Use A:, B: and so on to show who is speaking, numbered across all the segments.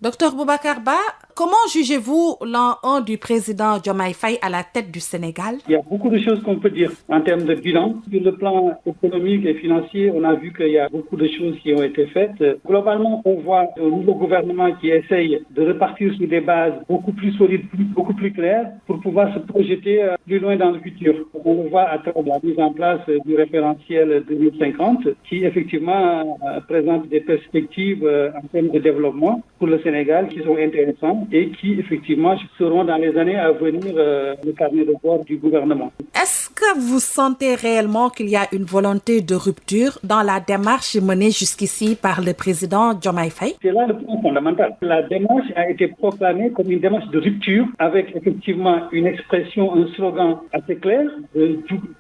A: Docteur Boubacar Ba, comment jugez-vous l'an 1 du président Diomaye Faye à la tête du Sénégal?
B: Il y a beaucoup de choses qu'on peut dire en termes de bilan. Sur le plan économique et financier, on a vu qu'il y a beaucoup de choses qui ont été faites. Globalement, on voit un nouveau gouvernement qui essaye de repartir sur des bases beaucoup plus solides, beaucoup plus claires, pour pouvoir se projeter plus loin dans le futur. On le voit à travers la mise en place du référentiel 2050, qui effectivement présente des perspectives en termes de développement pour le Sénégal qui sont intéressantes et qui effectivement seront dans les années à venir le carnet de bord du gouvernement.
A: Est-ce que vous sentez réellement qu'il y a une volonté de rupture dans la démarche menée jusqu'ici par le président Diomaye Faye?
B: C'est là le point fondamental. La démarche a été proclamée comme une démarche de rupture avec effectivement une expression, un slogan assez clair,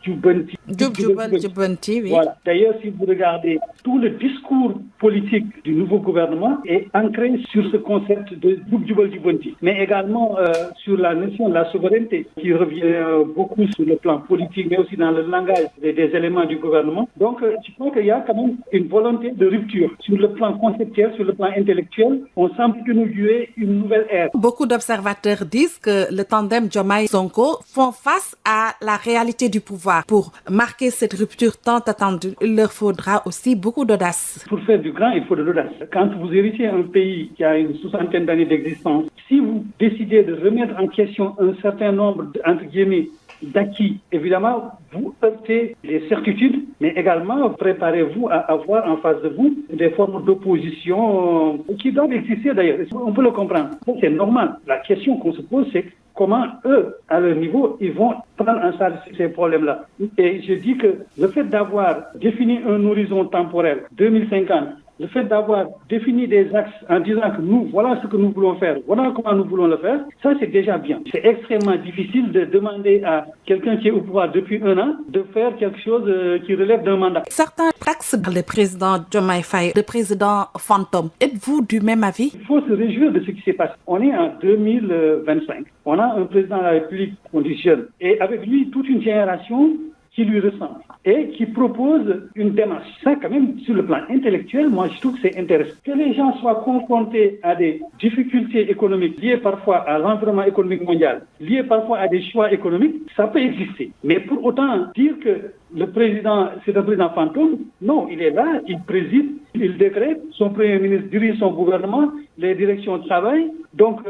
B: Jubanti.
A: Jubanti, oui.
B: Voilà. D'ailleurs, si vous regardez tout le discours politique du nouveau gouvernement est ancré sur ce concept de Jubanti, mais également sur la notion de la souveraineté qui revient beaucoup sur le plan politique, mais aussi dans le langage des éléments du gouvernement. Donc, je crois qu'il y a quand même une volonté de rupture sur le plan conceptuel, sur le plan intellectuel. On semble inaugurer une nouvelle ère.
A: Beaucoup d'observateurs disent que le tandem Diomaye-Sonko font face à la réalité du pouvoir. Pour marquer cette rupture tant attendue, il leur faudra aussi beaucoup d'audace.
B: Pour faire du grand, il faut de l'audace. Quand vous héritez un pays qui a une soixantaine d'années d'existence, si vous décidez de remettre en question un certain nombre, entre guillemets, d'acquis, évidemment, vous heurtez les certitudes, mais également préparez-vous à avoir en face de vous des formes d'opposition qui doivent exister d'ailleurs. On peut le comprendre. C'est normal. La question qu'on se pose, c'est comment eux, à leur niveau, ils vont prendre en charge ces problèmes-là. Et je dis que le fait d'avoir défini un horizon temporel, 2050, le fait d'avoir défini des axes en disant que nous, voilà ce que nous voulons faire, voilà comment nous voulons le faire, ça c'est déjà bien. C'est extrêmement difficile de demander à quelqu'un qui est au pouvoir depuis un an de faire quelque chose qui relève d'un mandat.
A: Certains taxent le président Diomaye Faye, le président fantôme. Êtes-vous du même avis?
B: Il faut se réjouir de ce qui s'est passé. On est en 2025. On a un président de la République conditionne et avec lui toute une génération qui lui ressemble et qui propose une démarche. Ça, quand même, sur le plan intellectuel, moi, je trouve que c'est intéressant. Que les gens soient confrontés à des difficultés économiques liées parfois à l'environnement économique mondial, liées parfois à des choix économiques, ça peut exister. Mais pour autant, dire que le président, c'est un président fantôme, non, il est là, il préside, il décrète, son premier ministre dirige son gouvernement, les directions travaillent. Donc,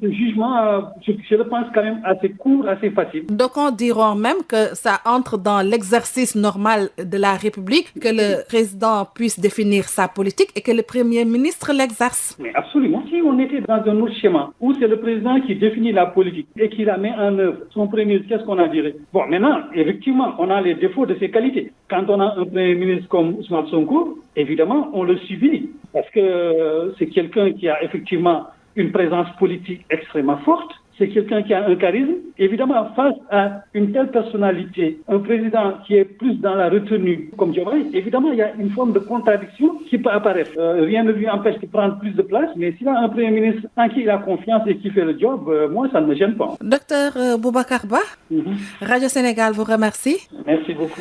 B: ce jugement, je le pense quand même assez court, assez facile.
A: D'aucuns diront même que ça entre dans l'exercice normal de la République, que le président puisse définir sa politique et que le premier ministre l'exerce.
B: Mais absolument. Si on était dans un autre schéma, où c'est le président qui définit la politique et qui la met en œuvre, son premier ministre, qu'est-ce qu'on a dirait? Bon, maintenant, effectivement, on a les défauts de ses qualités. Quand on a un premier ministre comme Ousmane Sonko, évidemment, on le subit parce que c'est quelqu'un qui a effectivement une présence politique extrêmement forte. C'est quelqu'un qui a un charisme. Évidemment, face à une telle personnalité, un président qui est plus dans la retenue comme Diomaye, évidemment, il y a une forme de contradiction qui peut apparaître. Rien ne lui empêche de prendre plus de place, mais s'il a un premier ministre en qui il a confiance et qui fait le job, moi, ça ne me gêne pas.
A: Docteur Boubacar Ba, Radio Sénégal vous remercie.
B: Merci beaucoup.